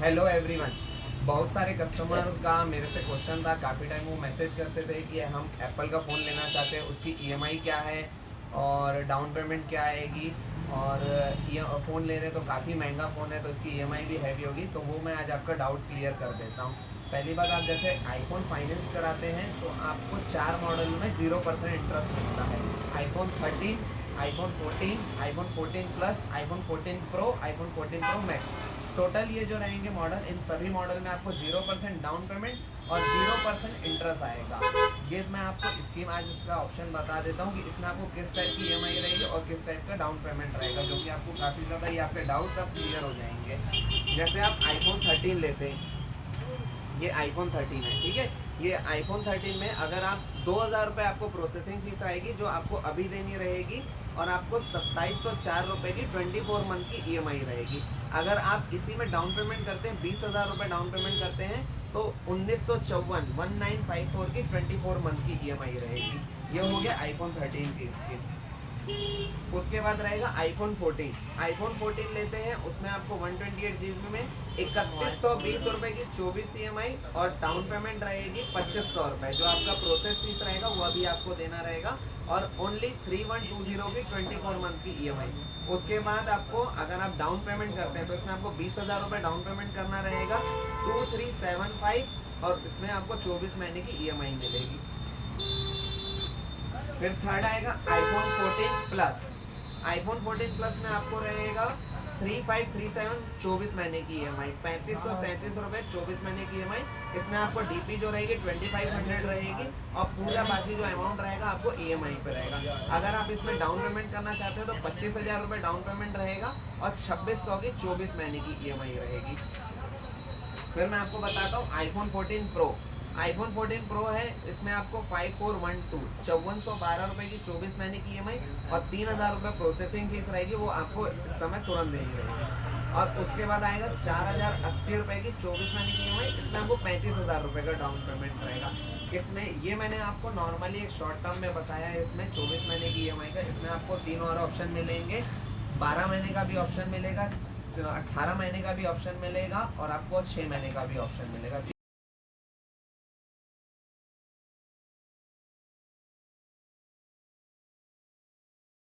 Hello everyone. बहुत सारे customer का मेरे से क्वेश्चन था, काफ़ी टाइम वो मैसेज करते थे कि हम एप्पल का फ़ोन लेना चाहते हैं, उसकी ईएमआई क्या है और डाउन पेमेंट क्या आएगी, और ये फ़ोन ले रहे हैं तो काफ़ी महंगा फ़ोन है तो इसकी ईएमआई भी हैवी होगी। तो वो मैं आज आपका डाउट क्लियर कर देता हूँ। पहली बात, आप जैसे आईफोन फाइनेंस कराते हैं तो आपको 4 मॉडल में 0% इंटरेस्ट मिलता है। IPhone 13, iPhone 14, iPhone 14 plus, iPhone 14 pro, iPhone 14 pro max. Total ये जो रहेंगे मॉडल, इन सभी मॉडल में आपको 0% डाउन पेमेंट और 0% इंटरेस्ट आएगा। ये मैं आपको स्कीम आज इसका ऑप्शन बता देता हूँ कि इसमें आपको किस टाइप की ईएमआई रहेगी और किस टाइप का डाउन पेमेंट रहेगा, जो कि आपको काफ़ी ज़्यादा ये आपके डाउट सब क्लियर हो जाएंगे। जैसे आप आईफोन 13 लेते हैं, ये आईफोन 13 है, ठीक है। ये आईफोन 13 में अगर आप 2000 रुपये आपको प्रोसेसिंग फीस आएगी जो आपको अभी देनी रहेगी, और आपको 2704 रुपये की 24 मंथ की ईएमआई रहेगी। अगर आप इसी में डाउन पेमेंट करते हैं, 20,000 रुपये डाउन पेमेंट करते हैं तो 1954 की 24 मंथ की ईएमआई रहेगी। ये हो गया आईफोन 13 की स्कीम। उसके बाद रहेगा आईफोन 14। आईफोन 14 लेते हैं, उसमें आपको 128 GB में 3120 रुपये की 24 ईएमआई और डाउन पेमेंट रहेगी 2500 रुपये। जो आपका प्रोसेस फीस रहेगा वह भी आपको देना रहेगा, और ओनली 3120 की 24 मंथ की ईएमआई। उसके बाद आपको अगर आप डाउन पेमेंट करते हैं तो इसमें आपको 20,000 रुपये डाउन पेमेंट करना रहेगा, 2375, और इसमें आपको 24 महीने की ईएमआई मिलेगी। फिर थर्ड आएगा आईफोन 14 प्लस। आईफोन 14 प्लस में आपको रहेगा 3537, 24 महीने की ईएमआई, 3537 रुपये 24 महीने की ईएमआई। इसमें आपको डीपी जो रहेगी 2500 रहेगी, और पूरा बाकी जो अमाउंट रहेगा आपको ईएमआई पे रहेगा। अगर आप इसमें डाउन पेमेंट करना चाहते हो तो 25,000 रुपये डाउन पेमेंट रहेगा, और 2600 की 24 महीने की ईएमआई रहेगी। फिर मैं आपको बताता हूँ आईफोन 14 प्रो। आईफोन 14 प्रो है, इसमें आपको 5412, 5412 रुपये की 24 महीने की ईएमआई और 3,000 रुपये प्रोसेसिंग फीस रहेगी, वो आपको इस समय तुरंत देनी रहेगी। और उसके बाद आएगा 4,080 रुपये की 24 महीने की ईएमआई, इसमें आपको 35,000 रुपये का डाउन पेमेंट रहेगा। इसमें ये मैंने आपको नॉर्मली एक शॉर्ट टर्म में बताया है, इसमें 24 महीने की ईएमआई का। इसमें आपको 3 और ऑप्शन मिलेंगे, 12 महीने का भी ऑप्शन मिलेगा, 18 महीने का भी ऑप्शन मिलेगा, और आपको 6 महीने का भी ऑप्शन मिलेगा।